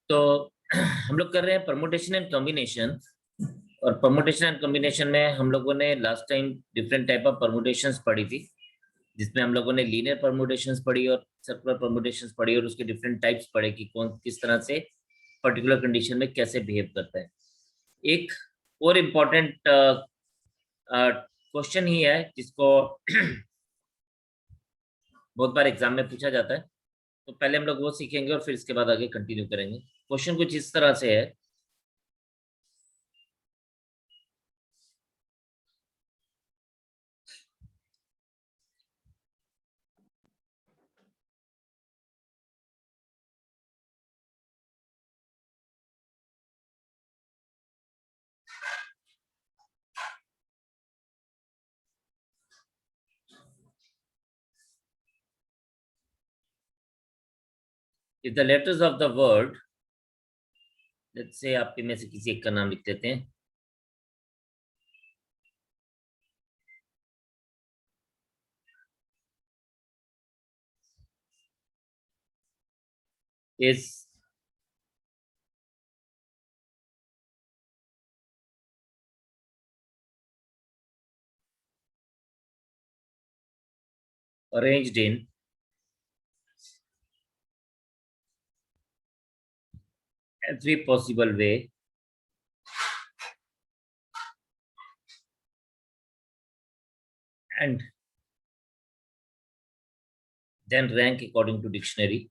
तो हम लोग कर रहे हैं परमुटेशन एंड कॉम्बिनेशन। और परमुटेशन एंड कॉम्बिनेशन में हम लोगों ने last time different type of permutations पढ़ी थी, जिसमें हम लोगों ने लीनियर परमुटेशंस पढ़ी और सर्कुलर परमुटेशंस पढ़ी और उसके डिफरेंट टाइप्स पढ़े कि कौन किस तरह से पर्टिकुलर कंडीशन में कैसे बिहेव करता है। एक और इम्पोर्टेंट क्वेश्चन ही है जिसको बहुत बार एग्जाम में पूछा जाता है, तो पहले हम लोग वो सीखेंगे और फिर इसके बाद आगे कंटिन्यू करेंगे। क्वेश्चन कुछ इस तरह से है। If the letters of the word, let's say आपके में से किसी एक का नाम लिख देते हैं। is arranged in every possible way and then rank according to dictionary.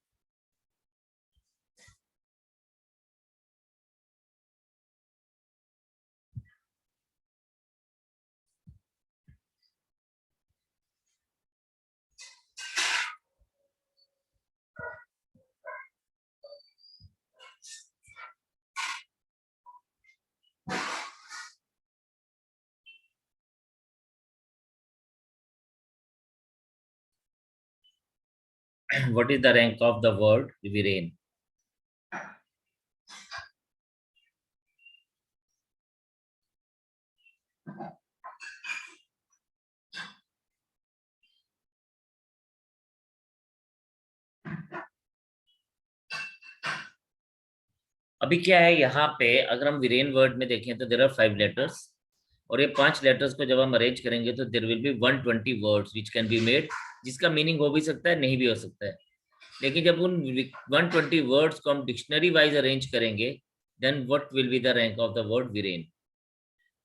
What is the rank of the word viren? अभी क्या है यहाँ पे, अगर हम वीरेन वर्ड में देखें तो देर आर 5 लेटर्स, और ये 5 लेटर्स को जब हम अरेंज करेंगे तो there will be 120 words which can be made, जिसका मीनिंग हो भी सकता है, नहीं भी हो सकता है। लेकिन जब उन 120 वर्ड्स को हम डिक्शनरी वाइज अरेंज करेंगे, then what will be the rank of the word Viren.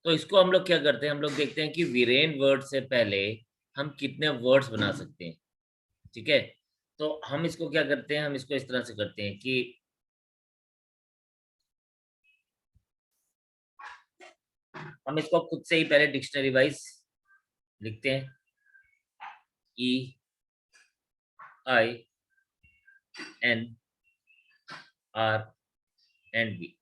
तो इसको हम लोग क्या करते हैं, हम लोग देखते हैं कि वीरेन वर्ड से पहले हम कितने वर्ड्स बना सकते हैं। ठीक है, तो हम इसको क्या करते हैं, हम इसको इस तरह से करते हैं कि हम इसको खुद से ही पहले डिक्शनरी वाइज लिखते हैं। E I N R and B.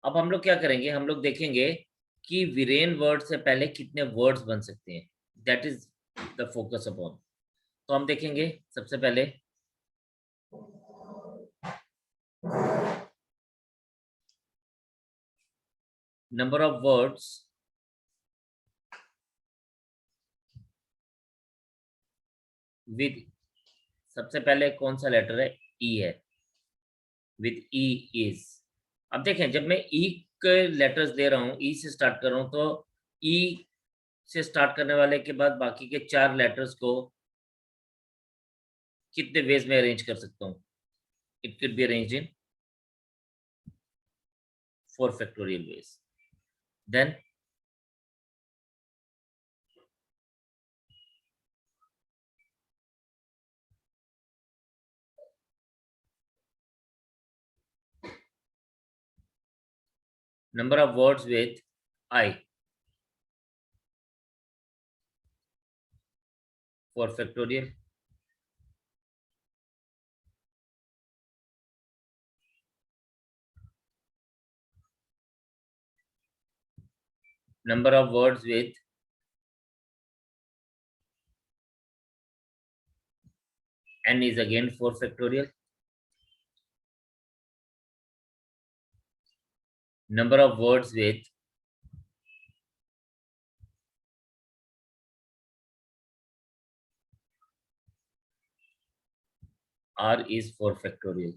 अब हम लोग क्या करेंगे, हम लोग देखेंगे कि वीरेन वर्ड से पहले कितने वर्ड्स बन सकते हैं। That is the focus upon. तो हम देखेंगे सबसे पहले नंबर ऑफ वर्ड्स विद, सबसे पहले कौन सा लेटर है, ई है, विद ई इज। अब देखें, जब मैं ई के लेटर्स दे रहा हूँ, ई से स्टार्ट कर रहा हूँ, तो ई से स्टार्ट करने वाले के बाद बाकी के 4 लेटर्स को कितने वेज में अरेंज कर सकता हूँ। It could be arranged in 4 factorial ways. Then number of words with I, 4 factorial. Number of words with N is again 4 factorial. Number of words with r is 4 factorial.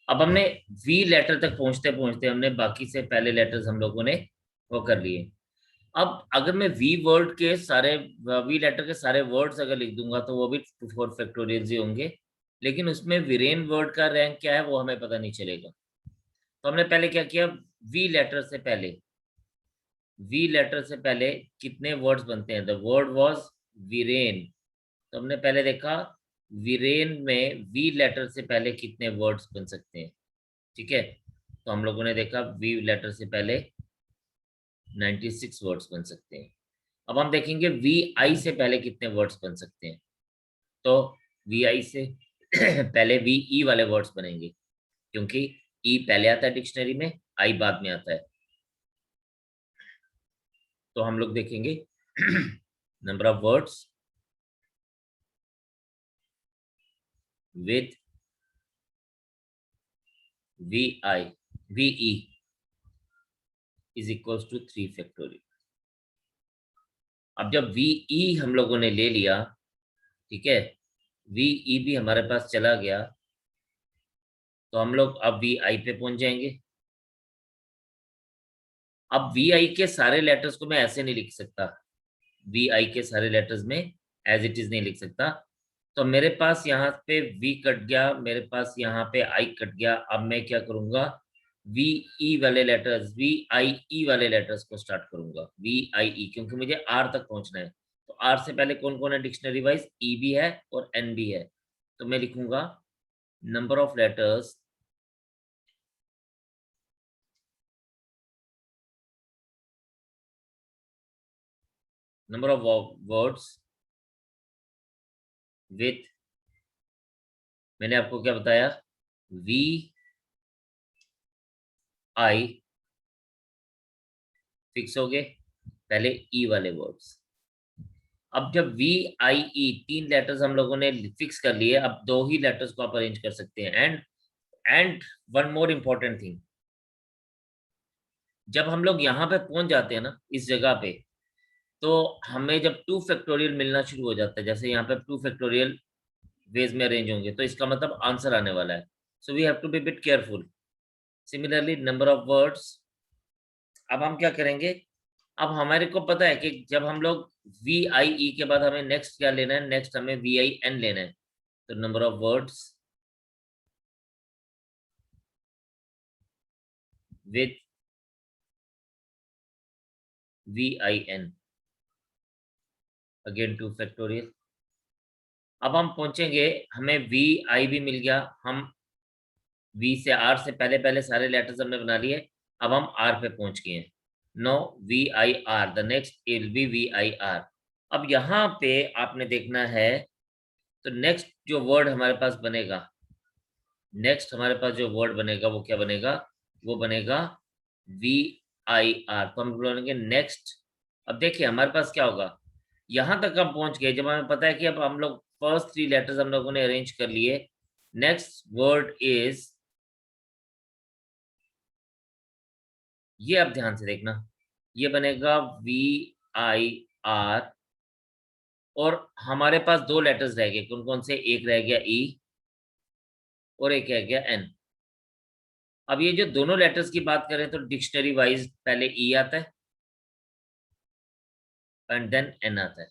अब हमने v letter तक पहुंचते पहुंचते हमने बाकी से पहले letters हम लोगों ने वो कर लिए। अब अगर मैं v वर्ड के सारे v लेटर के सारे वर्ड्स अगर लिख दूंगा तो वो भी 4 फैक्टोरियल ही होंगे, लेकिन उसमें वीरेन वर्ड का रैंक क्या है वो हमें पता नहीं चलेगा। तो हमने पहले क्या किया, v लेटर से पहले कितने वर्ड्स बनते हैं, द वर्ड वाज वीरेन। तो हमने पहले देखा वीरेन में v लेटर से पहले कितने वर्ड्स बन सकते हैं। ठीक है, तो हम लोगों ने देखा v लेटर से पहले 96 वर्ड्स बन सकते हैं। अब हम देखेंगे वी आई से पहले कितने वर्ड्स बन सकते हैं। तो वी आई से पहले वी ई वाले वर्ड्स बनेंगे, क्योंकि ई पहले आता है डिक्शनरी में, आई बाद में आता है। तो हम लोग देखेंगे number of words with V I V E is equals to 3 factorial. अब जब वी ई हम लोगों ने ले लिया, ठीक है, वी ई भी हमारे पास चला गया, तो हम लोग अब वी आई पे पहुंच जाएंगे। अब वी आई के सारे लेटर्स को मैं ऐसे नहीं लिख सकता, वी आई के सारे लेटर्स में एज इट इज नहीं लिख सकता। तो मेरे पास यहाँ पे वी कट गया, मेरे पास यहाँ पे आई कट गया। अब मैं क्या करूंगा, वी ई वाले लेटर्स, वी आई ई वाले लेटर्स को स्टार्ट करूंगा, वी आई ई, क्योंकि मुझे आर तक पहुंचना है। तो आर से पहले कौन कौन है डिक्शनरी वाइज, ई भी है और एन भी है। तो मैं लिखूंगा number of letters number of words with, मैंने आपको क्या बताया, वी आई फिक्स हो गए, पहले ई वाले वर्ड्स। अब जब वी आई ई 3 लेटर्स हम लोगों ने फिक्स कर लिए, अब 2 ही लेटर्स को आप अरेंज कर सकते हैं। And one more important thing, जब हम लोग यहाँ पे पहुंच जाते हैं ना इस जगह पे, तो हमें जब 2 फैक्टोरियल मिलना शुरू हो जाता है, जैसे यहाँ पे 2 फैक्टोरियल वेज में अरेंज होंगे, तो इसका मतलब आंसर आने वाला है। So we have to be bit careful. Similarly number of words, अब हम क्या करेंगे, अब हमारे को पता है कि जब हम लोग वी आई ई के बाद हमें नेक्स्ट क्या लेना है, नेक्स्ट हमें वी आई एन लेना है। तो number of words with V I N, again 2 factorial. अब हम पहुंचेंगे, हमें वी आई भी मिल गया, हम वी से आर से पहले पहले सारे लेटर्स हमने बना लिए। अब हम आर पे पहुंच गए हैं। No V I R, the next will be V I R. अब यहाँ पे आपने देखना है, तो नेक्स्ट जो वर्ड हमारे पास बनेगा, नेक्स्ट हमारे पास जो वर्ड बनेगा वो क्या बनेगा, वो बनेगा वी आई आर। तो हम बोलेंगे नेक्स्ट। अब देखिए हमारे पास क्या होगा, यहां तक हम पहुंच गए, जब हमें पता है कि अब हम लोग फर्स्ट 3 लेटर्स हम लोगों ने अरेंज कर लिए। नेक्स्ट वर्ड इज, ये आप ध्यान से देखना, ये बनेगा वी आई आर, और हमारे पास 2 लेटर्स रह गए, कौन कौन से, एक रह गया ई और एक रह गया एन। अब ये जो दोनों लेटर्स की बात करें तो डिक्शनरी वाइज पहले ई आता है एंड देन एन आता है।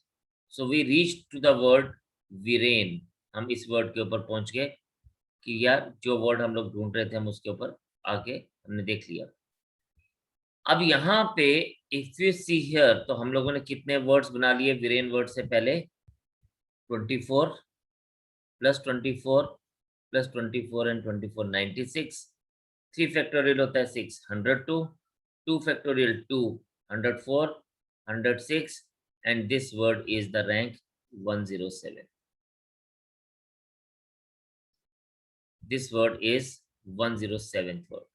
So we reach to the word Viren, हम इस वर्ड के ऊपर पहुंच गए कि यार जो वर्ड हम लोग ढूंढ रहे थे हम उसके ऊपर आके हमने देख लिया। अब यहाँ पे इफ यू सी हियर, तो हम लोगों ने कितने वर्ड्स बना लिए वीरेन वर्ड से पहले, 24 प्लस 24 प्लस 24 एंड 24 96। 3 फैक्टोरियल होता है 6, 102, 2 factorial 2, 104, 106, and this word is the rank 107. This word is 107th word.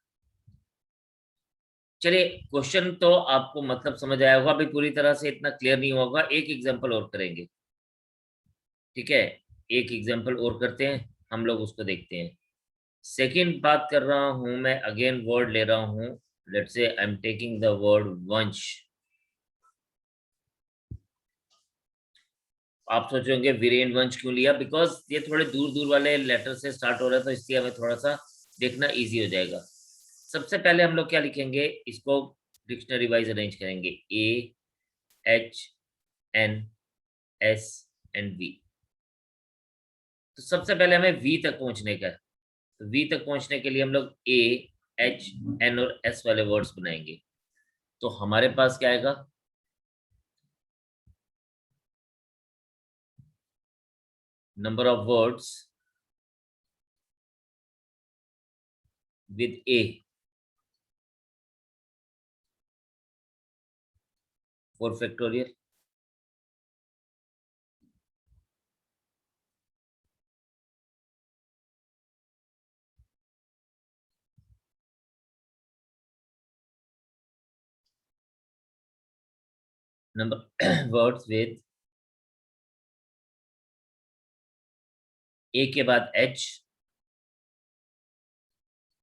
चलिए, क्वेश्चन तो आपको मतलब समझ आया होगा, अभी पूरी तरह से इतना क्लियर नहीं होगा, एक एग्जांपल और करेंगे। ठीक है, एक एग्जांपल और करते हैं, हम लोग उसको देखते हैं। सेकंड बात कर रहा हूं मैं, अगेन वर्ड ले रहा हूं, let's say I am taking the word वंश। आप सोचोगे वीरेन वंश क्यों लिया, बिकॉज ये थोड़े दूर दूर वाले लेटर से स्टार्ट हो रहा है, तो इसलिए हमें थोड़ा सा देखना इजी हो जाएगा। सबसे पहले हम लोग क्या लिखेंगे, इसको डिक्शनरी वाइज अरेंज करेंगे, AHNS एंड V। तो सबसे पहले हमें V तक पहुंचने का है, तो V तक पहुंचने के लिए हम लोग AHN और S वाले वर्ड्स बनाएंगे। तो हमारे पास क्या आएगा, number of words with A 4 factorial, number words with A के बाद H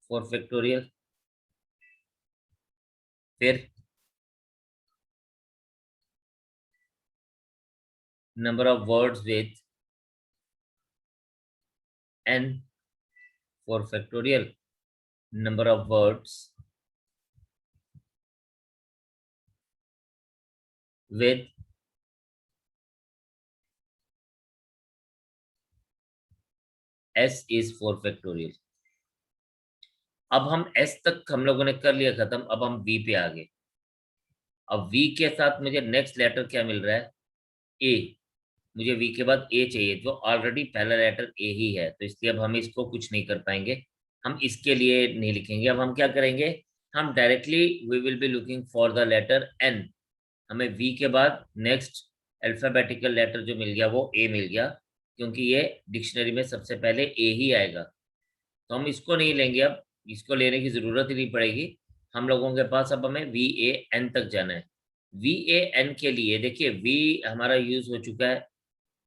4 फैक्टोरियल, फिर number of words with n 4 factorial, number of words with s is 4 factorial। अब हम s तक हम लोगों ने कर लिया खत्म, अब हम v पे आ गए। अब v के साथ मुझे नेक्स्ट लेटर क्या मिल रहा है, a। मुझे v के बाद a चाहिए, जो ऑलरेडी पहला लेटर a ही है, तो इसलिए अब हम इसको कुछ नहीं कर पाएंगे, हम इसके लिए नहीं लिखेंगे। अब हम क्या करेंगे, हम directly we will be looking for the letter n। हमें v के बाद नेक्स्ट अल्फाबेटिकल लेटर जो मिल गया वो a मिल गया, क्योंकि ये डिक्शनरी में सबसे पहले a ही आएगा, तो हम इसको नहीं लेंगे, अब इसको लेने की जरूरत ही नहीं पड़ेगी हम लोगों के पास। अब हमें VAN तक जाना है। VAN के लिए देखिए, V हमारा यूज हो चुका है,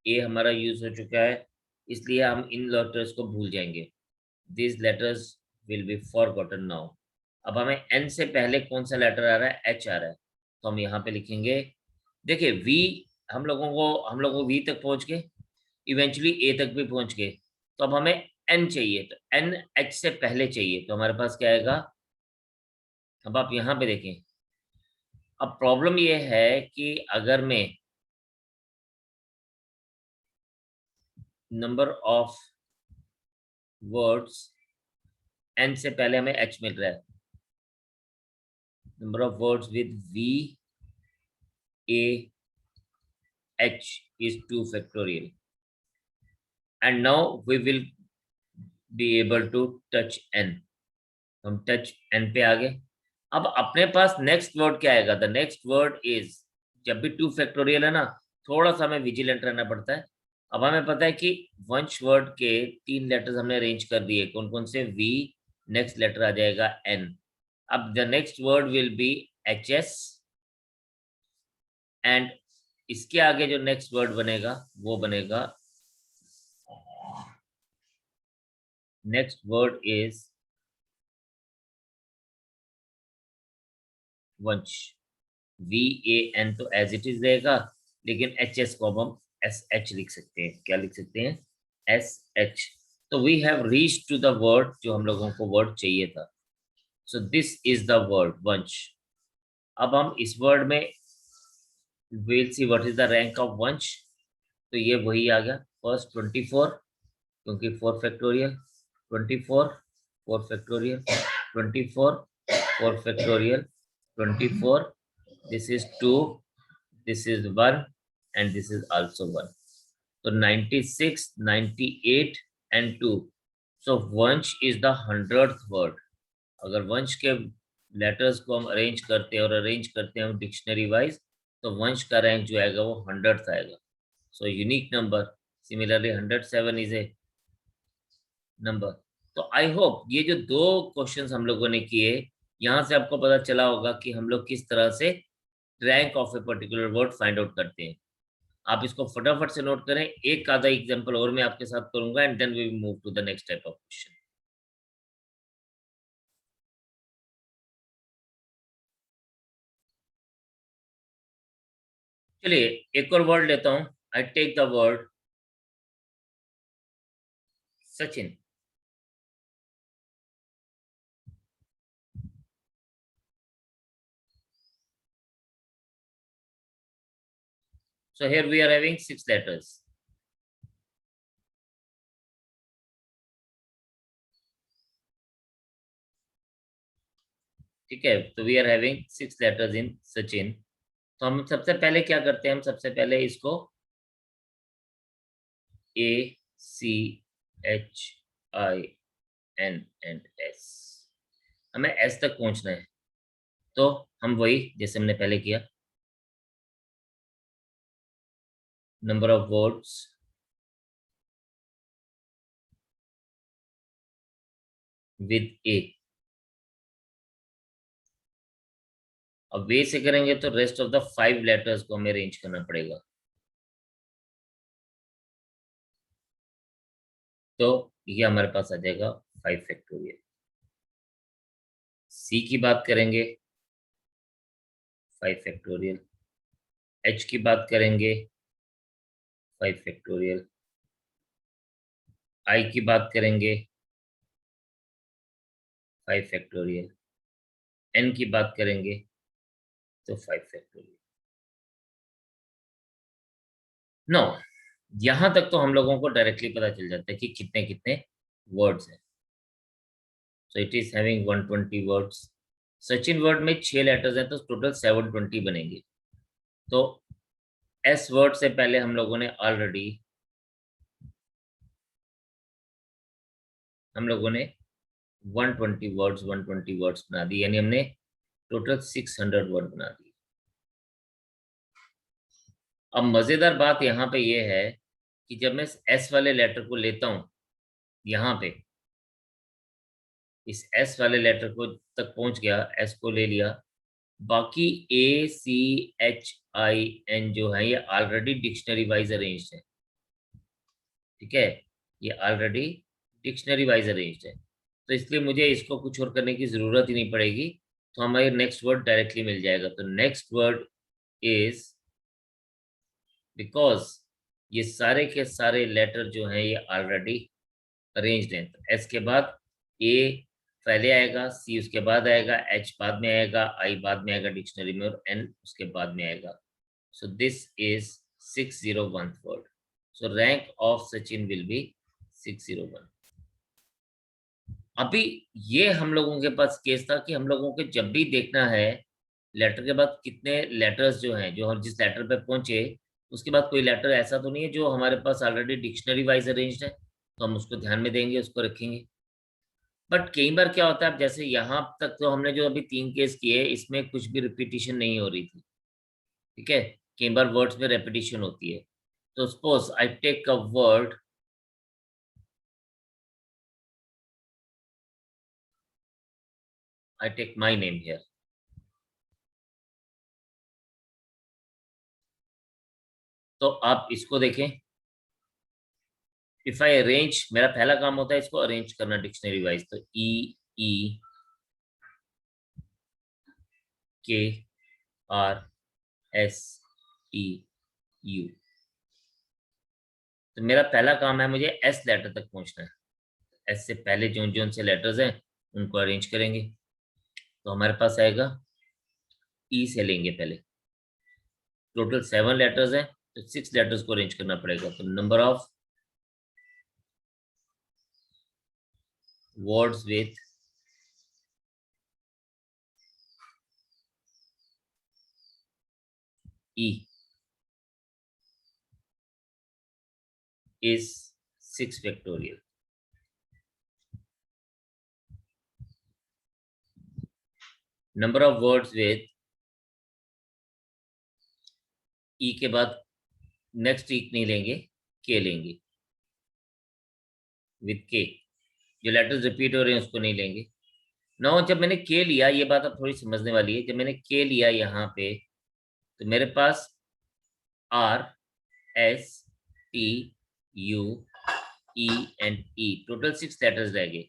A हमारा यूज हो चुका है, इसलिए हम इन लेटर्स को भूल जाएंगे। This letters will be forgotten now. अब हमें N से पहले कौन सा लेटर आ रहा है, H आ रहा है, तो हम यहाँ पे लिखेंगे। देखिए V, हम लोगों V तक पहुंच गए, इवेंचुअली A तक भी पहुंच गए, तो अब हमें N चाहिए, तो N H से पहले चाहिए, तो हमारे पास क्या आएगा। अब आप यहाँ पे देखें, अब प्रॉब्लम ये है कि अगर मैं नंबर ऑफ वर्ड्स, N से पहले हमें H मिल रहा है, number of words with VAH is 2 factorial, and now we will be able to touch n। हम टच n पे आ गए। अब अपने पास नेक्स्ट वर्ड क्या आएगा, द नेक्स्ट वर्ड इज, जब भी 2 फैक्टोरियल है ना, थोड़ा सा हमें विजिलेंट रहना पड़ता है। अब हमें पता है कि वंश वर्ड के 3 लेटर्स हमने अरेंज कर दिए, कौन कौन से, V, नेक्स्ट लेटर आ जाएगा N। अब the next word will be HS, and इसके आगे जो नेक्स्ट वर्ड बनेगा वो बनेगा, नेक्स्ट वर्ड इज वंश। VAN तो एज इट इज रहेगा, लेकिन HS को अब हम SH लिख सकते हैं। क्या लिख सकते हैं, SH। तो we have reach to the word जो हम लोगों को वर्ड चाहिए था। So this is the word Vansh. अब हम इस वर्ड में will see what is the rank of Vansh, तो ये वही आ गया, फर्स्ट 24, क्योंकि 4 factorial, 24 4 factorial, 24 4 factorial, 24, this is 2, this is 1, and this is also 1। तो 96, 98 and 2। So वंश is the 100th word। अगर वंश के लेटर्स को हम अरेंज करते हैं, और अरेंज करते हैं हम डिक्शनरी वाइज, तो वंश का रैंक जो आएगा वो 100th आएगा। So unique number, similarly 107 is a number. तो आई होप ये जो 2 क्वेश्चंस हम लोगों ने किए, यहाँ से आपको पता चला होगा कि हम लोग किस तरह से rank of a particular word find out करते हैं। आप इसको फटाफट से नोट करें, एक आधा एग्जांपल और मैं आपके साथ करूंगा, and then we will move to the next type of question. चलिए एक और वर्ड लेता हूं, I take the word Sachin. So here we are having 6 letters. ठीक है, तो we are having 6 letters in Sachin. तो हम सबसे पहले क्या करते हैं, हम सबसे पहले इसको ACHINS, हमें एस तक पहुंचना है. तो हम वही जैसे हमने पहले किया, नंबर ऑफ वर्ड्स विद ए. अब वे से करेंगे तो रेस्ट ऑफ द 5 लेटर्स को हमें अरेंज करना पड़ेगा. तो ये हमारे पास आ जाएगा 5 फैक्टोरियल. सी की बात करेंगे 5 फैक्टोरियल. एच की बात करेंगे 5 फैक्टोरियल. आई की बात करेंगे 5 फैक्टोरियल. एन की बात करेंगे तो 5 फैक्टोरियल. नो, यहां तक तो हम लोगों को डायरेक्टली पता चल जाता है कि कितने कितने वर्ड्स हैं. So it is having 120 words. Sachin word में 6 लेटर्स हैं तो टोटल 720 बनेंगे. तो एस वर्ड से पहले हम लोगों ने 120 वर्ड्स बना दी, यानी हमने टोटल 600 वर्ड बना दिए. अब मजेदार बात यहाँ पे ये है कि जब मैं एस वाले लेटर को लेता हूं, यहाँ पे इस एस वाले लेटर को तक पहुंच गया, एस को ले लिया, बाकी ACHIN जो है ये ऑलरेडी डिक्शनरी वाइज अरेंज है. ठीक है, ये ऑलरेडी डिक्शनरी वाइज अरेंज है, तो इसलिए मुझे इसको कुछ और करने की जरूरत ही नहीं पड़ेगी. तो हमारे नेक्स्ट वर्ड डायरेक्टली मिल जाएगा. तो नेक्स्ट वर्ड इज, बिकॉज ये सारे के सारे लेटर जो हैं ये ऑलरेडी अरेंज्ड हैं. तो एस के बाद ए पहले आएगा, सी उसके बाद आएगा, एच बाद में आएगा, आई बाद में आएगा डिक्शनरी में, और एन उसके बाद में आएगा. सो this is 601 word. So rank of Sachin will be 601. अभी ये हम लोगों के पास केस था कि हम लोगों के जब भी देखना है लेटर के बाद कितने लेटर्स जो हैं, जो हम जिस लेटर पे पहुंचे उसके बाद कोई लेटर ऐसा तो नहीं है जो हमारे पास ऑलरेडी डिक्शनरी वाइज अरेंज्ड है, तो हम उसको ध्यान में देंगे, उसको रखेंगे. बट कई बार क्या होता है, अब जैसे यहाँ तक तो हमने जो अभी 3 केस किए इसमें कुछ भी रिपीटिशन नहीं हो रही थी. ठीक है, कई बार वर्ड्स में रेपिटिशन होती है. तो suppose I take a word, I take my name here. तो आप इसको देखें, इफ आई अरेंज, मेरा पहला काम होता है इसको अरेंज करना डिक्शनरी वाइज. तो EEKRSEU. तो मेरा पहला काम है मुझे एस लेटर तक पहुंचना है. एस से पहले जो जो से लेटर्स हैं उनको अरेंज करेंगे. तो हमारे पास आएगा, ई से लेंगे पहले. टोटल 7 लेटर्स हैं तो 6 लेटर्स को अरेंज करना पड़ेगा. तो number of words with E is 6 factorial. Number of words with E के बाद नेक्स्ट E नहीं लेंगे, K लेंगे. विथ K जो लेटर्स रिपीट हो रहे हैं उसको नहीं लेंगे. नो, जब मैंने K लिया, ये बात अब थोड़ी समझने वाली है. जब मैंने K लिया यहाँ पे तो मेरे पास RSTUE टोटल 6 लेटर्स रह गए.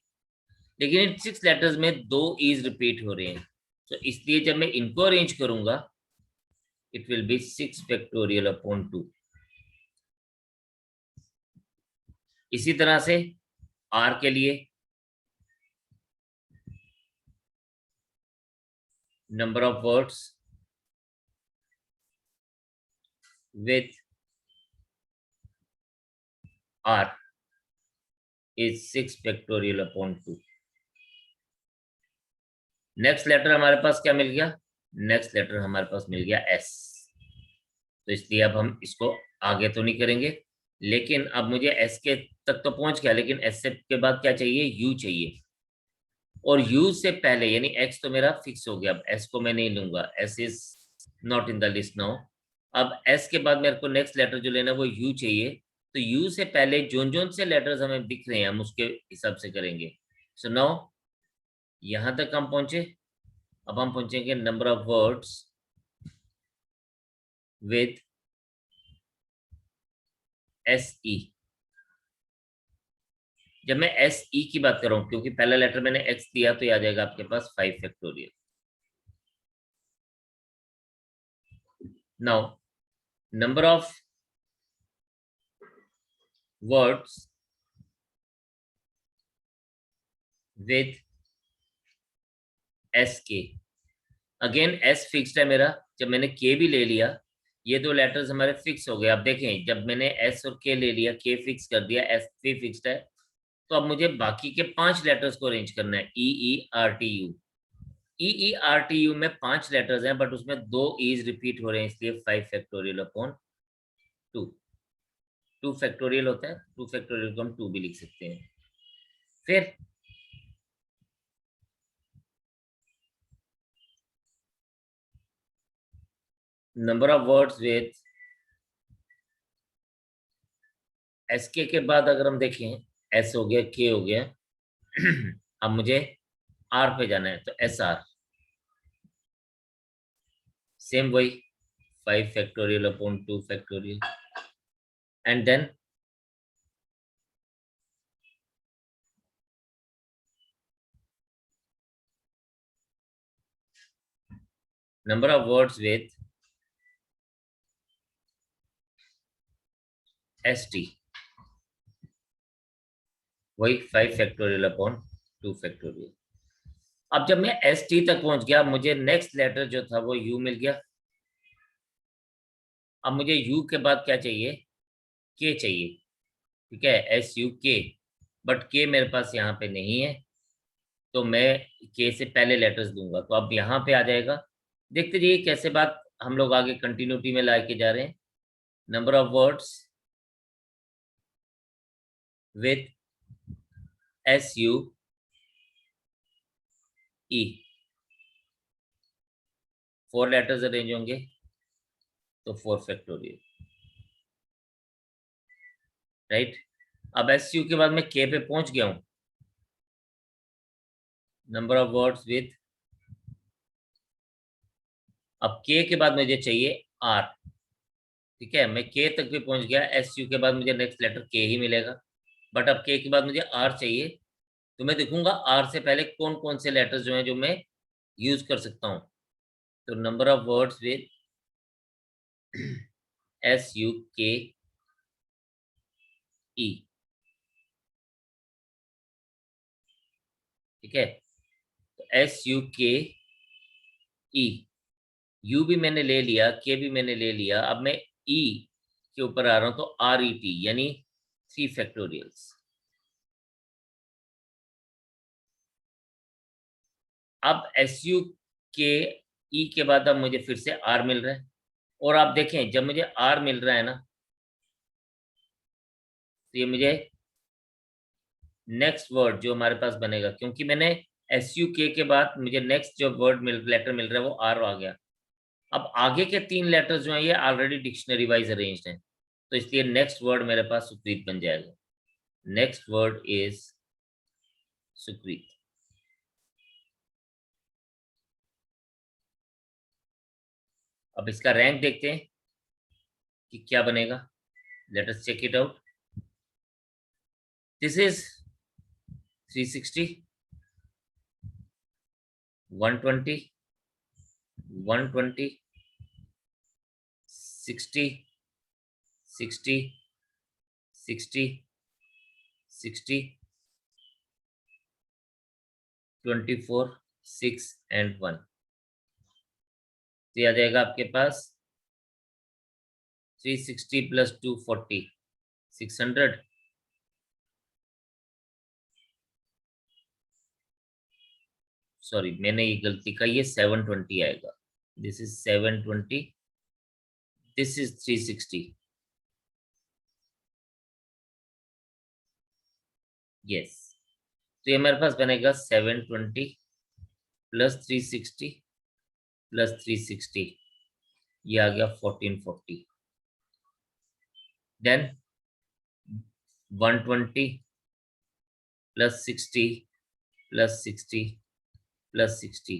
लेकिन इन 6 लेटर्स में 2 ईज रिपीट हो रहे हैं. तो इसलिए जब मैं इनको अरेंज करूंगा it will be 6 factorial upon 2. इसी तरह से R के लिए number of words with R is 6 factorial upon 2। Next letter हमारे पास क्या मिल गया? नेक्स्ट लेटर हमारे पास मिल गया S। तो इसलिए अब हम इसको आगे तो नहीं करेंगे, लेकिन अब मुझे S के तक तो पहुंच गया, लेकिन S से के बाद क्या चाहिए? U चाहिए। और U से पहले यानी X तो मेरा फिक्स हो गया, अब S को मैं नहीं लूंगा, S is not in the list now. अब S के बाद मेरे को नेक्स्ट लेटर जो लेना वो U चाहिए। तो U से पहले जोन जोन से लेटर्स हमें दिख रहे हैं हम उसके हिसाब से करेंगे। सो नाउ यहां तक हम पहुंचे। अब हम पहुंचेंगे number of words with SE। जब मैं SE की बात कर रहा हूं, क्योंकि पहला लेटर मैंने X दिया, तो आ जाएगा आपके पास 5 factorial. Now number of words with SK। Again S fixed है मेरा, जब मैंने K भी ले लिया, ये दो लेटर्स हमारे फिक्स हो गए। अब देखें, जब मैंने S और K ले लिया, K फिक्स कर दिया, S भी फिक्स्ड है, तो अब मुझे बाकी के 5 लेटर्स को अरेंज करना है। EERTU। EERTU में 5 लेटर्स हैं, बट उसमें 2 ईज रिपीट हो रहे हैं, इसलिए 5 फैक्टोरियल अपॉन 2। 2 फैक्टोरियल होता है, 2 फैक्टोरियल को हम 2 भी लिख सकते हैं। फिर number of words with SK के बाद अगर हम देखें, S हो गया, K हो गया, अब मुझे R पे जाना है, तो SR। सेम वही 5 factorial upon 2 factorial, and then number of words with ST, वही 5 फैक्टोरियल अपॉन 2 फैक्टोरियल। अब जब मैं ST तक पहुंच गया, मुझे नेक्स्ट लेटर जो था वो U मिल गया। अब मुझे U के बाद क्या चाहिए? K चाहिए। ठीक है, SUK, बट K मेरे पास यहाँ पे नहीं है, तो मैं K से पहले लेटर्स दूंगा, तो अब यहाँ पे आ जाएगा। देखते जाइए कैसे बात हम लोग आगे कंटिन्यूटी में ला के जा रहे हैं। Number of words with SUE, 4 letters arrange होंगे, तो 4 फैक्टोरियल, राइट। अब SU के बाद मैं K पे पहुंच गया हूं। नंबर ऑफ वर्ड्स विथ, अब K के बाद मुझे चाहिए R। ठीक है, मैं K तक भी पहुंच गया, SU के बाद मुझे नेक्स्ट लेटर K ही मिलेगा, बट अब K के बाद मुझे R चाहिए। तो मैं देखूंगा R से पहले कौन कौन से लेटर्स जो हैं जो मैं यूज कर सकता हूं। तो number of words with SUKE, ठीक है। तो SUKE, U भी मैंने ले लिया, K भी मैंने ले लिया, अब मैं E के ऊपर आ रहा हूं, तो RET यानी 3 फैक्टोरियल्स। अब SUKE के बाद अब मुझे फिर से R मिल रहा है, और आप देखें जब मुझे R मिल रहा है ना, तो ये मुझे नेक्स्ट वर्ड जो हमारे पास बनेगा, क्योंकि मैंने SUK के बाद मुझे नेक्स्ट जो वर्ड लेटर मिल रहा है वो R आ गया। अब आगे के 3 लेटर्स जो हैं ये ऑलरेडी डिक्शनरी वाइज अरेंज्ड हैं, तो इसलिए नेक्स्ट वर्ड मेरे पास सुप्रीत बन जाएगा। Next word is Supreet. अब इसका रैंक देखते हैं कि क्या बनेगा। Let us check it out. This is 360, 120, 120, 60, 60, 60, 60, 24, 6 and 1, तो ये आ जाएगा आपके पास 360 प्लस 240, 600, सॉरी मैंने ये गलती का, ये 720 आएगा, this is 720, this is 360, yes, तो ये हमारे पास बनेगा 720 प्लस 360 प्लस 360, ये आ गया 1440, देन 120 plus 60 plus 60 plus 60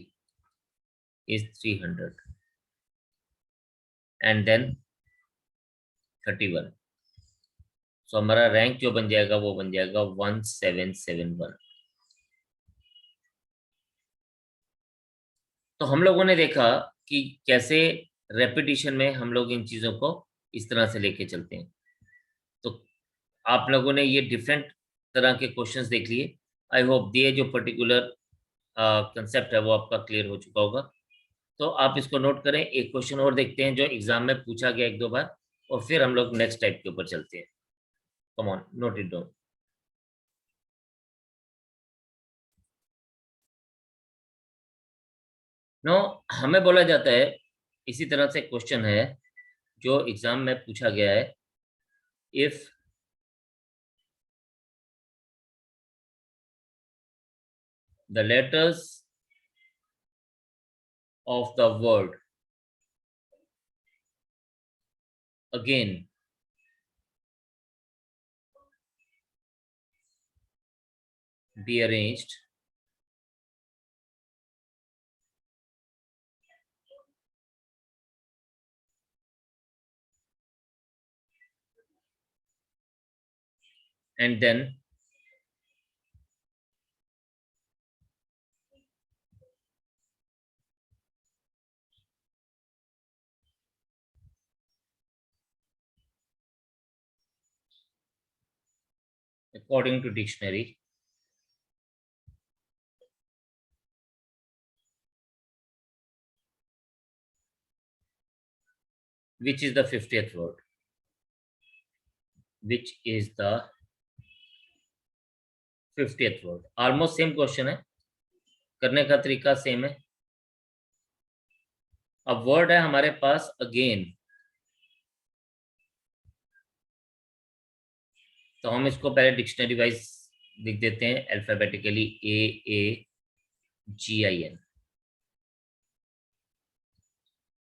is 300, and then 31, सो हमारा रैंक जो बन जाएगा वो बन जाएगा 1771। तो हम लोगों ने देखा कि कैसे रेपिटेशन में हम लोग इन चीजों को इस तरह से लेके चलते हैं। तो आप लोगों ने ये डिफरेंट तरह के क्वेश्चंस देख लिए। आई होप ये जो पर्टिकुलर कंसेप्ट है वो आपका क्लियर हो चुका होगा। तो आप इसको नोट करें। एक क्वेश्चन और देखते हैं जो एग्जाम में पूछा गया एक दो बार, और फिर हम लोग नेक्स्ट टाइप के ऊपर चलते हैं। Come on, note it down. No, हमें बोला जाता है, इसी तरह से क्वेश्चन है जो एग्जाम में पूछा गया है, if the letters of the word again be arranged and then according to dictionary which is the 50th word, which is the 50th word। Almost same question है, करने का तरीका सेम है। अब वर्ड है हमारे पास अगेन, तो हम इसको पहले डिक्शनरी वाइज लिख देते हैं अल्फाबेटिकली, AAGIN।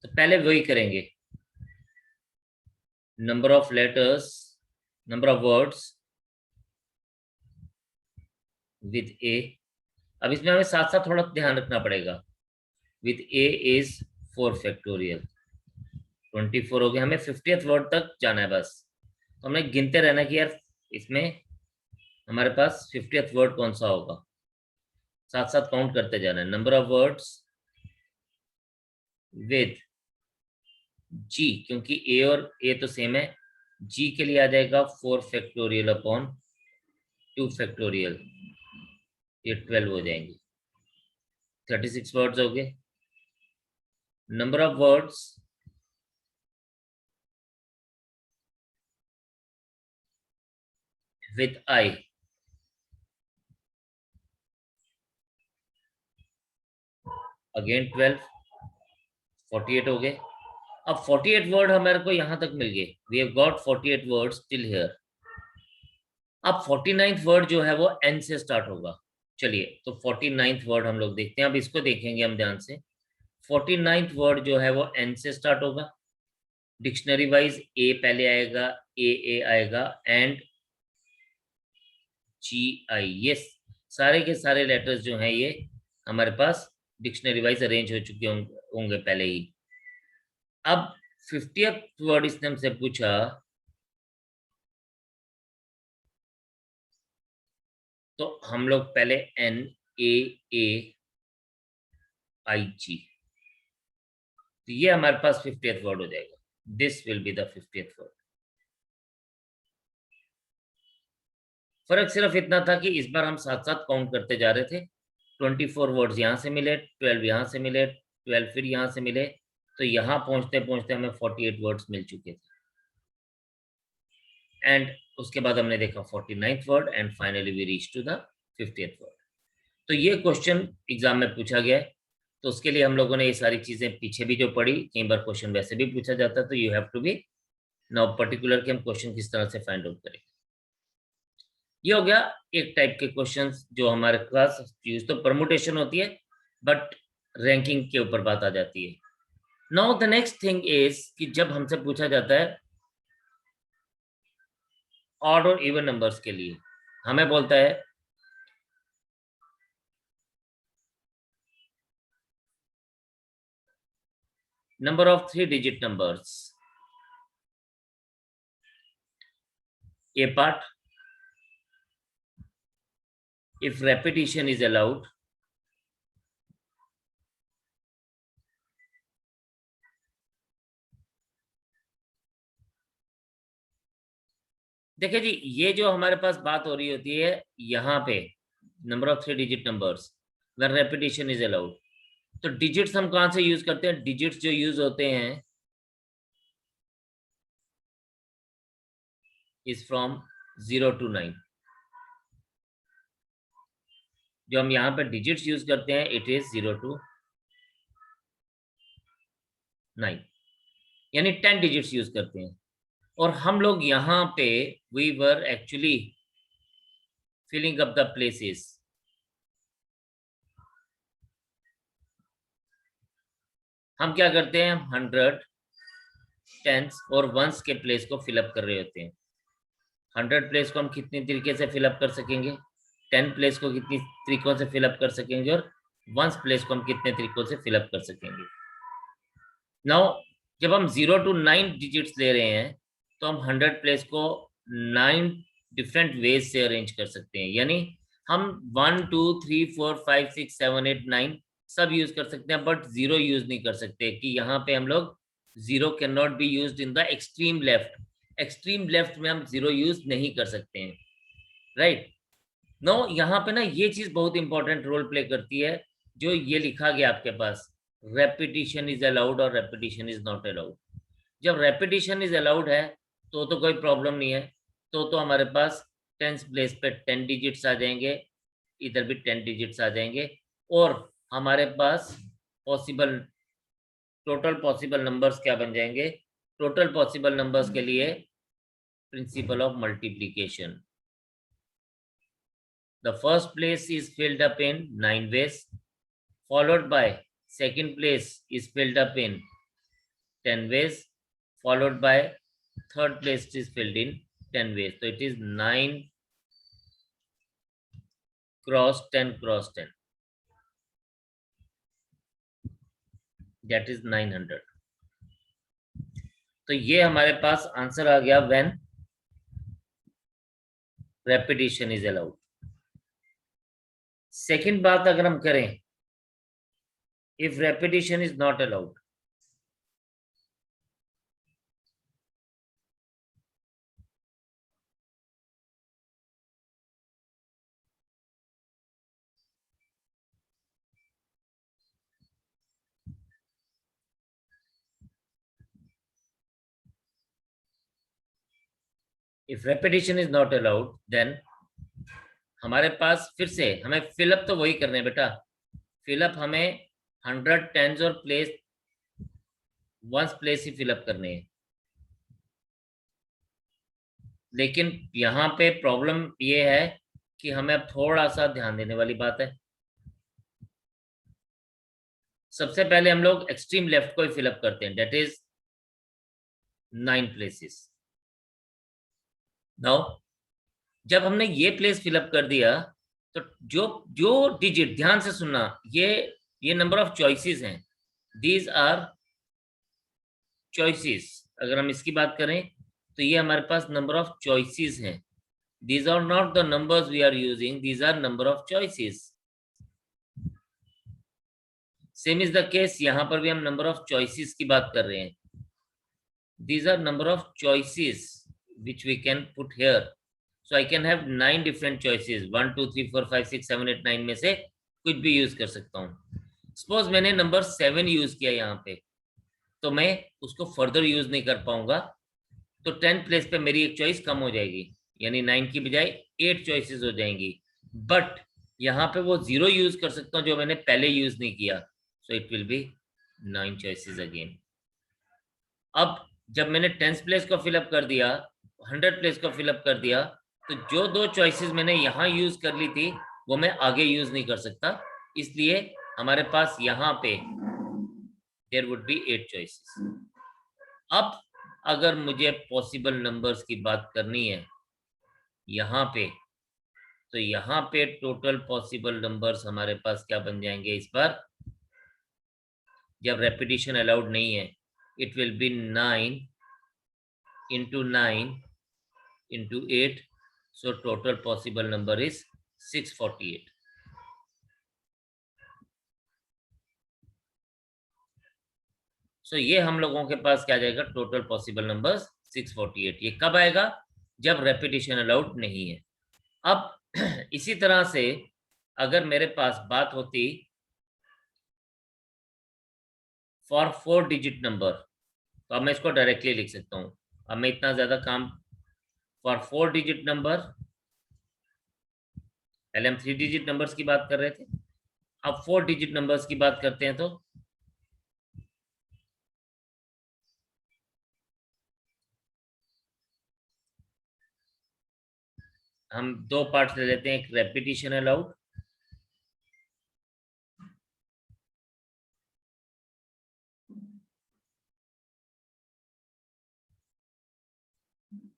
तो पहले वही करेंगे, number of letters, number of words with A। अब इसमें हमें साथ साथ थोड़ा ध्यान रखना पड़ेगा। विद A इज 4 फैक्टोरियल, 24 हो गया। हमें 50th वर्ड तक जाना है बस, तो हमें गिनते रहना कि यार इसमें हमारे पास 50th वर्ड कौन सा होगा, साथ साथ काउंट करते जाना है। Number of words with G, क्योंकि A और A तो सेम है, G के लिए आ जाएगा 4 फैक्टोरियल अपॉन 2 फैक्टोरियल, ये 12 हो जाएंगे। 36 वर्ड्स हो गए। Number of words with I, again 12, 48 हो गए। अब 48 वर्ड हमारे को यहां तक मिल गए, we have got 48 words till here. अब 49th वर्ड जो है वो N से स्टार्ट होगा। चलिए, तो 49th वर्ड हम लोग देखते हैं। अब इसको देखेंगे हम ध्यान से। 49th वर्ड जो है वो N से स्टार्ट होगा। डिक्शनरी वाइज A पहले आएगा, A आएगा, एंड GI। ये सारे के सारे लेटर्स जो हैं ये हमारे पास डिक्शनरी वाइज अरेंज हो चुके होंगे पहले ही। अब 50th वर्ड इसने हमसे पूछा, तो हम लोग पहले NAAIG, तो ये हमारे पास 50th वर्ड हो जाएगा। This will be the 50th word. फर्क सिर्फ इतना था कि इस बार हम साथ साथ काउंट करते जा रहे थे। 24 वर्ड्स यहाँ से मिले, 12 यहाँ से मिले, 12 फिर यहाँ से मिले, तो यहाँ पहुंचते पहुंचते हमें 48 वर्ड्स मिल चुके थे। एंड उसके बाद हमने देखा 49th word and finally we reach to the 50th word. तो ये क्वेश्चन एग्जाम में पूछा गया है, तो उसके लिए हम लोगों ने ये सारी चीजें पीछे भी जो पढ़ी, कई बार क्वेश्चन वैसे भी पूछा जाता है, तो you have to be now particular कि हम क्वेश्चन किस तरह से फाइंड आउट करेंगे। ये हो गया एक टाइप के क्वेश्चंस जो हमारे पास यूज तो परमुटेशन होती है, बट रैंकिंग के ऊपर बात आ जाती है। Now the next thing is कि जब हमसे पूछा जाता है ऑड और इवन नंबर्स के लिए, हमें बोलता है number of 3-digit numbers. A part, if repetition is allowed, देखिए जी, ये जो हमारे पास बात हो रही होती है यहाँ पे number of 3-digit numbers when repetition is allowed, तो डिजिट्स हम कहां से यूज करते हैं? डिजिट्स जो यूज होते हैं इज फ्रॉम 0 to 9। जो हम यहाँ पे डिजिट्स यूज करते हैं इट इज 0 to 9, यानी 10 डिजिट्स यूज करते हैं। और हम लोग यहाँ पे we were actually filling up the places. हम क्या करते हैं? 100, टेंस और वंस के प्लेस को फिलअप कर रहे होते हैं। 100 प्लेस को हम कितनी तरीके से फिलअप कर सकेंगे, 10 प्लेस को कितनी तरीकों से फिलअप कर सकेंगे, और वंस प्लेस को हम कितने तरीकों से फिलअप कर सकेंगे। नाउ जब हम 0 to 9 डिजिट्स ले रहे हैं तो हम 100 प्लेस को 9 डिफरेंट वेज से अरेंज कर सकते हैं, यानी हम 1 2 3 4 5 6 7 8 9 सब यूज कर सकते हैं, बट 0 यूज नहीं कर सकते, कि यहाँ पे हम लोग 0 can not be used in the extreme left. Extreme left में हम 0 यूज नहीं कर सकते हैं, राइट। नो यहाँ पे ना ये चीज बहुत इंपॉर्टेंट रोल प्ले करती है, जो ये लिखा गया आपके पास, रेपिटिशन इज अलाउड और रेपिटिशन इज नॉट अलाउड। जब रेपिटिशन इज अलाउड है तो कोई प्रॉब्लम नहीं है, तो हमारे पास टेंस प्लेस पे 10 डिजिट्स आ जाएंगे, इधर भी 10 डिजिट्स आ जाएंगे, और हमारे पास पॉसिबल टोटल पॉसिबल नंबर्स क्या बन जाएंगे? टोटल पॉसिबल नंबर्स के लिए principle of multiplication. The first place is filled up in 9 ways, followed by second place is filled up in 10 ways, followed by third place is filled in 10 ways. So it is 9 cross 10 cross 10. That is 900. तो ये हमारे पास answer आ गया when repetition is allowed. Second बात अगर हम करें, if repetition is not allowed, if repetition is not allowed then हमारे पास फिर से हमें फिलअप तो वही करने बेटा, फिलअप हमें 100 टेंस और प्लेस वंस प्लेस ही फिलअप करने हैं। लेकिन यहाँ पे प्रॉब्लम ये है कि हमें अब थोड़ा सा ध्यान देने वाली बात है। सबसे पहले हम लोग एक्सट्रीम लेफ्ट को ही फिलअप करते हैं, डेट इज 9 प्लेसेस। नाउ जब हमने ये प्लेस फिलअप कर दिया तो जो जो डिजिट, ध्यान से सुनना, ये नंबर ऑफ चॉइसेस हैं, दीज आर चॉइसेस। अगर हम इसकी बात करें तो ये हमारे पास नंबर ऑफ चॉइसेस हैं, these are not the numbers we are using, these are number of choices. Same is the case, यहां पर भी हम नंबर ऑफ चॉइसेस की बात कर रहे हैं, these are number of choices which we can put here. So I can have 9 different choices, 1 2 3 4 5 6 7 8 9 में से कुछ भी यूज कर सकता हूँ। सपोज मैंने नंबर 7 यूज किया यहाँ पे, तो मैं उसको फर्दर यूज नहीं कर पाऊंगा, तो 10 प्लेस पे मेरी एक चॉइस कम हो जाएगी, यानी 9 की बजाय 8 चॉइसेस हो जाएंगी। बट यहाँ पे वो 0 यूज कर सकता हूँ जो मैंने पहले यूज नहीं किया, so it will B 9 choices again. अब जब मैंने 10th प्लेस को फिलअप कर दिया, 100 प्लेस को फिलअप कर दिया, तो जो 2 चॉइसेस मैंने यहाँ यूज कर ली थी वो मैं आगे यूज नहीं कर सकता, इसलिए हमारे पास यहाँ पे देयर वुड बी 8 चॉइसेस। अब अगर मुझे पॉसिबल नंबर्स की बात करनी है यहाँ पे, तो यहाँ पे टोटल पॉसिबल नंबर्स हमारे पास क्या बन जाएंगे इस बार, जब रेपिटेशन अलाउड नहीं है, it will B 9 into 9 into 8, so total possible number is 648. सो ये हम लोगों के पास क्या जाएगा, टोटल पॉसिबल नंबर्स 648। ये कब आएगा, जब रेपिटेशन अलाउड नहीं है। अब इसी तरह से अगर मेरे पास बात होती फॉर 4 डिजिट नंबर, तो अब मैं इसको डायरेक्टली लिख सकता हूँ। अब मैं इतना ज्यादा काम, फॉर 4 डिजिट नंबर, पहले हम 3 डिजिट नंबर्स की बात कर रहे थे, अब 4 डिजिट नंबर्स की बात करते हैं। तो हम 2 पार्ट्स ले लेते हैं, एक रेपिटेशन अलाउड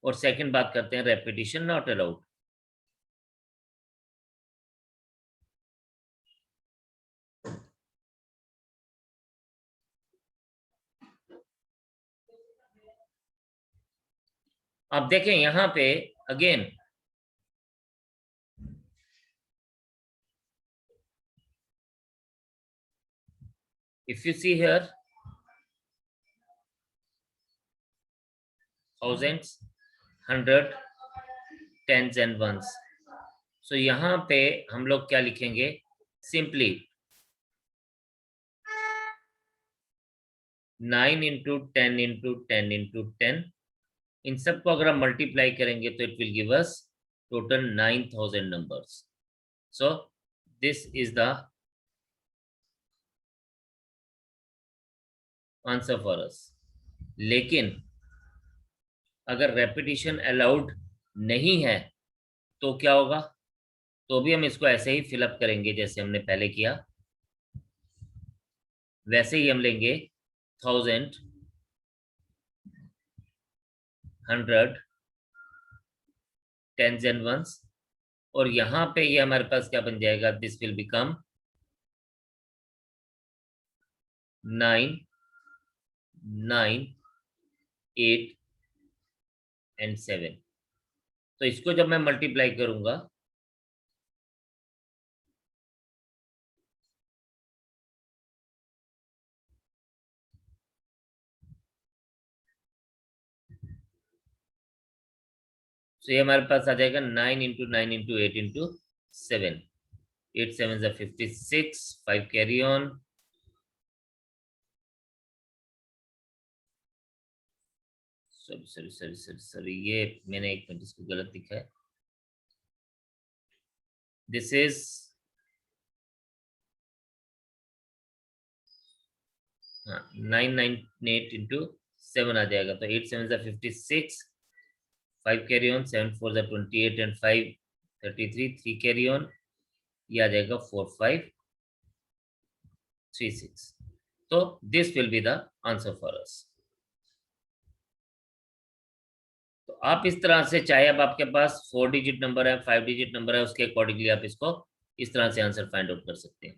और सेकंड बात करते हैं रेपिटेशन नॉट अलाउड। आप देखें यहाँ पे again, if you see here thousands, hundred, tens and ones, so यहाँ पे हम लोग क्या लिखेंगे, सिंपली 9 इंटू 10 इंटू 10 इंटू 10, इन सबको अगर हम मल्टीप्लाई करेंगे तो it will give us total 9000 numbers. So this is the answer for us. लेकिन अगर रेपिटेशन अलाउड नहीं है तो क्या होगा, तो भी हम इसको ऐसे ही फिलअप करेंगे जैसे हमने पहले किया, वैसे ही हम लेंगे 1000, 100, टेंस एंड वंस, और यहाँ पे ये हमारे पास क्या बन जाएगा, दिस विल बिकम 9, 9, 8 एंड 7। तो इसको जब मैं मल्टीप्लाई करूंगा, तो ये हमारे पास आ जाएगा 9 into 9 into 8 into 7, 8 7 56, 5 carry on, sorry sorry sorry sorry sorry, ये मैंने एक मिनट इसको गलत लिखा है, दिस इज 998 इंटू 7 आ जाएगा, तो 8 7 56, 5 carry on, 7 4 28 and 5 33, 3 carry on, ये आ जाएगा 4536। तो this will be the answer for अस। तो आप इस तरह से, चाहे अब आपके पास 4 डिजिट नंबर है, 5 डिजिट नंबर है, उसके अकॉर्डिंगली आप इसको इस तरह से आंसर फाइंड आउट कर सकते हैं।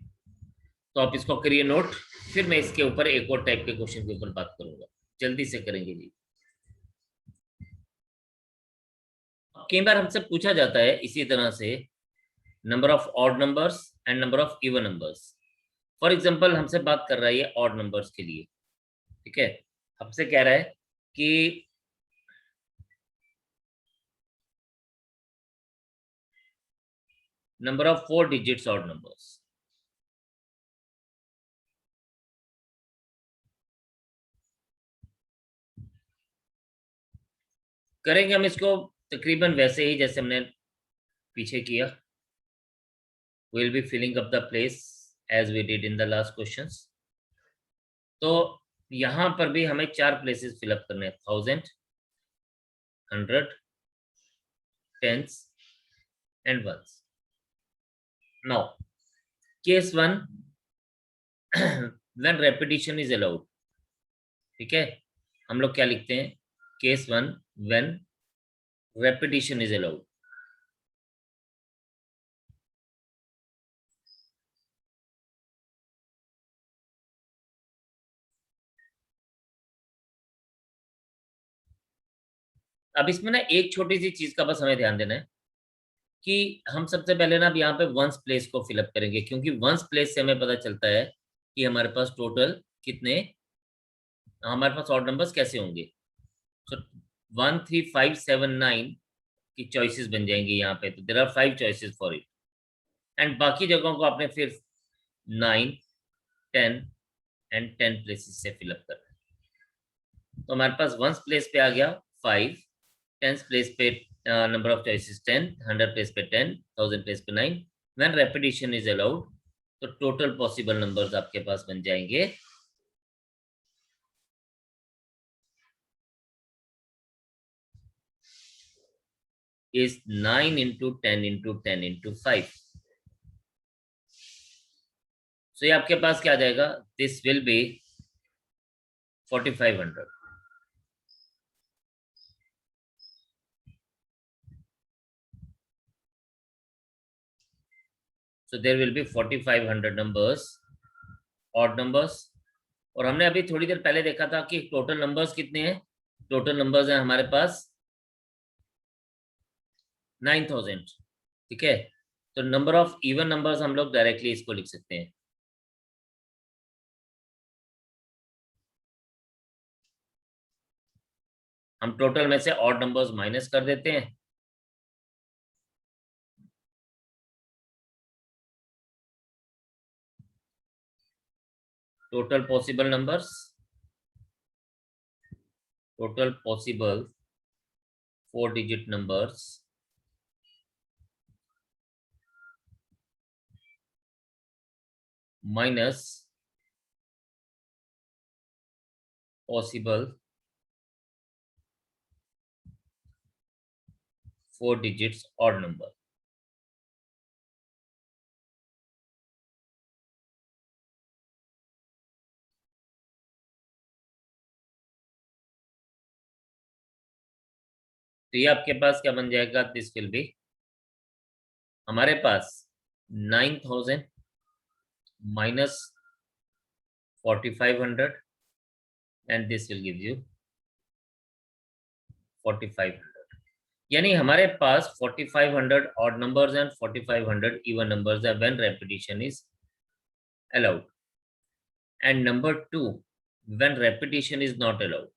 तो आप इसको करिए नोट, फिर मैं इसके ऊपर एक और टाइप के क्वेश्चन के ऊपर बात करूंगा, जल्दी से करेंगे जी। कई बार हमसे पूछा जाता है इसी तरह से, number of odd numbers and number of even numbers. For example हमसे बात कर रहा है ये ऑड नंबर्स के लिए, ठीक है, हमसे कह रहा है कि number of 4 digits odd numbers. करेंगे हम इसको तकरीबन वैसे ही जैसे हमने पीछे किया. We'll be filling up the place as we did in the last questions. तो यहां पर भी हमें 4 प्लेसेस फिलअप करने हैं. 1000, 100, tens and ones. Now case 1 when repetition is allowed. ठीक है, हम लोग क्या लिखते हैं? Case 1 when repetition is allowed. अब इसमें ना एक छोटी सी चीज का बस हमें ध्यान देना है कि हम सबसे पहले ना अब यहाँ पे वंस प्लेस को फिलअप करेंगे, क्योंकि वंस प्लेस से हमें पता चलता है कि हमारे पास टोटल कितने, हमारे पास ऑड नंबर्स कैसे होंगे. सो 1 3 5 7 9 की चॉइसेस बन जाएंगी यहाँ पे. तो there are 5 choices for it, and बाकी जगहों को आपने फिर 9, 10 एंड 10 प्लेसेस से फिलअप करना है. तो हमारे पास वंस प्लेस पे आ गया 5, टेंस प्लेस पे नंबर ऑफ चॉइसेस 10, 100 प्लेस पे 10, 1000 प्लेस पे 9. व्हेन रेपिटेशन इज अलाउड तो टोटल पॉसिबल नंबर्स आपके पास बन जाएंगे is 9 into 10 into 10 into 5. So ये आपके पास क्या आ जाएगा? This will be 4500. So there will be 4500 numbers, odd numbers. और हमने अभी थोड़ी देर पहले देखा था कि टोटल नंबर्स कितने हैं. टोटल नंबर्स हैं हमारे पास 9000. ठीक है, तो नंबर ऑफ इवन नंबर्स हम लोग डायरेक्टली इसको लिख सकते हैं. हम टोटल में से ऑड नंबर्स माइनस कर देते हैं. Total possible numbers, total possible 4 digit numbers minus possible 4 digits odd number. तो ये आपके पास क्या बन जाएगा? दिस विल बी हमारे पास 9000 minus 4500 and this will give you 4500. यानी हमारे पास 4500 odd numbers and 4500 even numbers are when repetition is allowed. And number 2, when repetition is not allowed.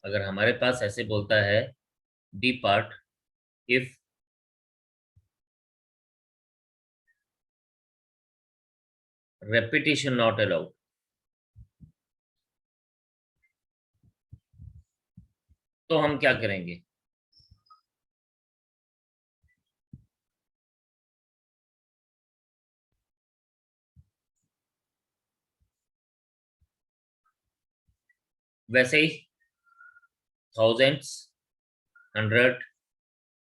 अगर हमारे पास ऐसे बोलता है D part, if repetition not allowed, तो हम क्या करेंगे? वैसे ही thousands, 100,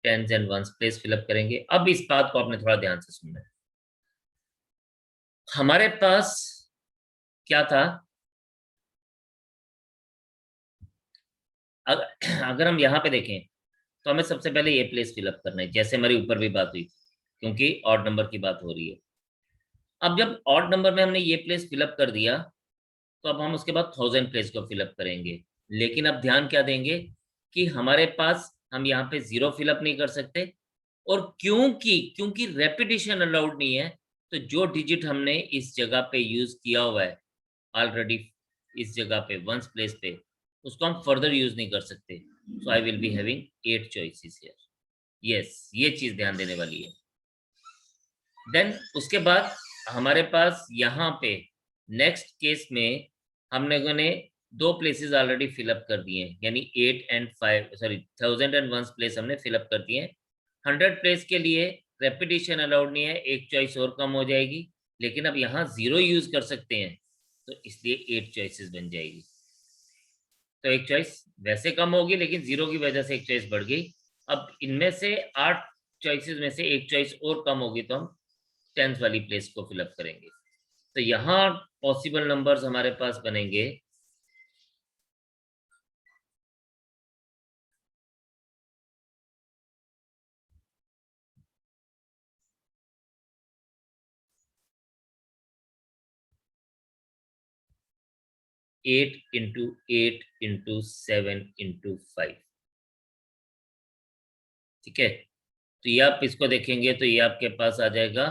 tens and ones place fill up करेंगे. अब इस बात को आपने थोड़ा ध्यान से सुनना है. हमारे पास क्या था? अगर हम यहाँ पे देखें तो हमें सबसे पहले ये प्लेस फिलअप करना है, जैसे हमारी ऊपर भी बात हुई थी, क्योंकि ऑड नंबर की बात हो रही है. अब जब ऑड नंबर में हमने ये प्लेस फिलअप कर दिया तो अब हम उसके बाद 1000 प्लेस को फिलअप करेंगे. लेकिन अब ध्यान क्या देंगे कि हमारे पास हम यहाँ पे 0 फिलअप नहीं कर सकते, और क्योंकि रेपिटेशन अलाउड नहीं है, तो जो डिजिट हमने इस जगह पे यूज किया हुआ है ऑलरेडी, इस जगह पे वंस प्लेस पे, उसको हम फर्दर यूज नहीं कर सकते. So I will be having 8 choices here. Yes, ये चीज ध्यान देने वाली है. देन उसके बाद हमारे पास यहाँ पे नेक्स्ट केस में हम लोगों ने 2 प्लेसेस ऑलरेडी फिलअप कर दिए हैं, यानी 8 and 5 सॉरी 1001 प्लेस हमने फिलअप कर दिए हैं। 100 प्लेस के लिए रेपिटेशन अलाउड नहीं है, एक चॉइस और कम हो जाएगी, लेकिन अब यहाँ 0 यूज कर सकते हैं, तो इसलिए 8 चॉइसेस बन जाएगी। तो एक चॉइस वैसे कम होगी, लेकिन 0 की वजह से एक चॉइस बढ़ गई। अब इनमें से 8 चॉइसेस में से एक चॉइस और कम होगी, तो हम 10th वाली प्लेस को फिलअप करेंगे। तो यहाँ पॉसिबल नंबर्स हमारे पास बनेंगे 8 into 8 into 7 into 5। ठीक है, तो ये आप इसको देखेंगे तो ये आपके पास आ जाएगा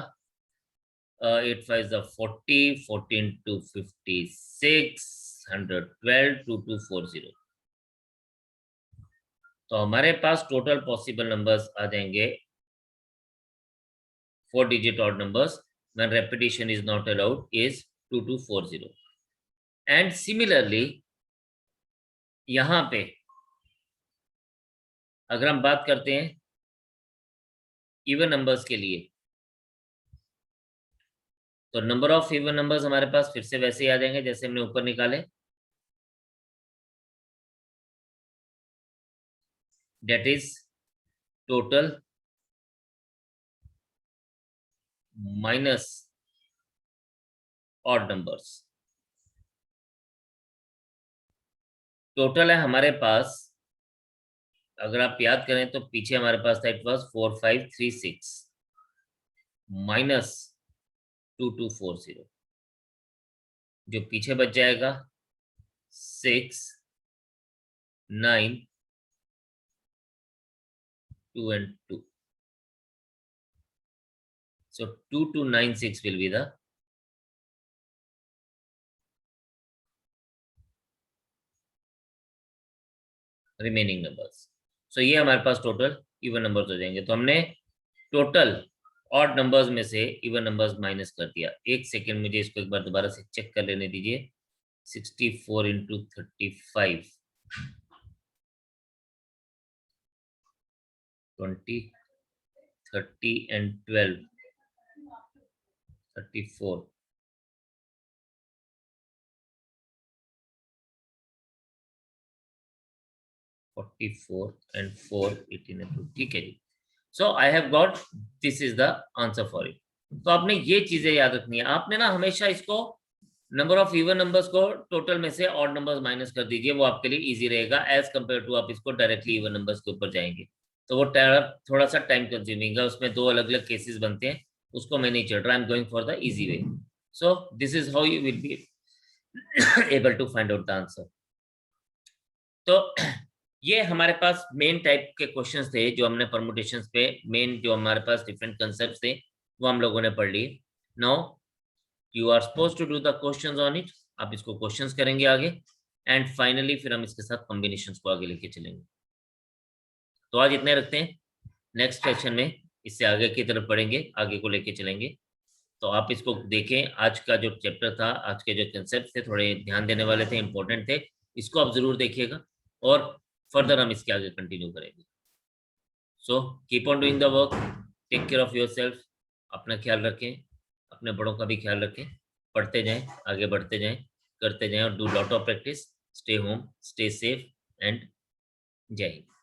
8 5 40, 14 to 56, 112, 2240। तो हमारे पास टोटल पॉसिबल नंबर्स आ जाएंगे 4 digit odd numbers when repetition is not allowed is 2240। and similarly यहाँ पे अगर हम बात करते हैं इवन नंबर्स के लिए, तो नंबर ऑफ इवन नंबर्स हमारे पास फिर से वैसे ही आ जाएंगे जैसे हमने ऊपर निकाले, that is total minus odd numbers। Total है हमारे पास, अगर आप याद करें तो पीछे हमारे पास था इट वाज 4536 माइनस 2240, जो पीछे बच जाएगा 6 9 2 and 2। So 2296 will be the remaining numbers। So ये हमारे पास टोटल इवन नंबर्स हो जाएंगे। तो हमने टोटल ऑड नंबर्स में से इवन नंबर्स माइनस कर दिया। एक सेकेंड, मुझे इसको एक बार दोबारा से चेक कर लेने दीजिए। 64 into 35 20 30 and 12 34 44 and 4 18 and 2। ठीक है जी। So I have got, this is the answer for it. तो आपने ये चीजें याद रखनी है। आपने ना हमेशा इसको नंबर ऑफ इवन नंबर्स को टोटल में से ऑड नंबर्स माइनस कर दीजिए, वो आपके लिए इजी रहेगा एज कंपेयर टू आप इसको डायरेक्टली इवन नंबर्स के ऊपर जाएंगे, तो वो थोड़ा सा टाइम कंज्यूमिंग है, उसमें 2 अलग अलग केसेस बनते हैं, उसको मैं नहीं चल रहा। I am going for the easy way. So this is how you will be able to find out the answer. तो ये हमारे पास मेन टाइप के क्वेश्चंस थे जो हमने परमुटेशंस पे, मेन जो हमारे पास डिफरेंट कंसेप्ट्स थे वो हम लोगों ने पढ़ लिए। Now you are suppose to do the questions on it. आप इसको क्वेश्चंस करेंगे आगे, एंड फाइनली फिर हम इसके साथ कॉम्बिनेशंस को आगे लेके चलेंगे। तो आज इतने रखते हैं, नेक्स्ट सेक्शन में इससे आगे की तरफ पढ़ेंगे, आगे को लेके चलेंगे। तो आप इसको देखें, आज का जो चैप्टर था, आज के जो कंसेप्ट थे थोड़े ध्यान देने वाले थे, इंपॉर्टेंट थे, इसको आप जरूर देखिएगा और फर्दर हम इसके आगे कंटिन्यू करेंगे। So keep on doing the work, take care of yourself, अपना ख्याल रखें, अपने बड़ों का भी ख्याल रखें, पढ़ते जाएं, आगे बढ़ते जाएं, करते जाएं और do lot of practice. Stay home, stay safe and जय हिंद।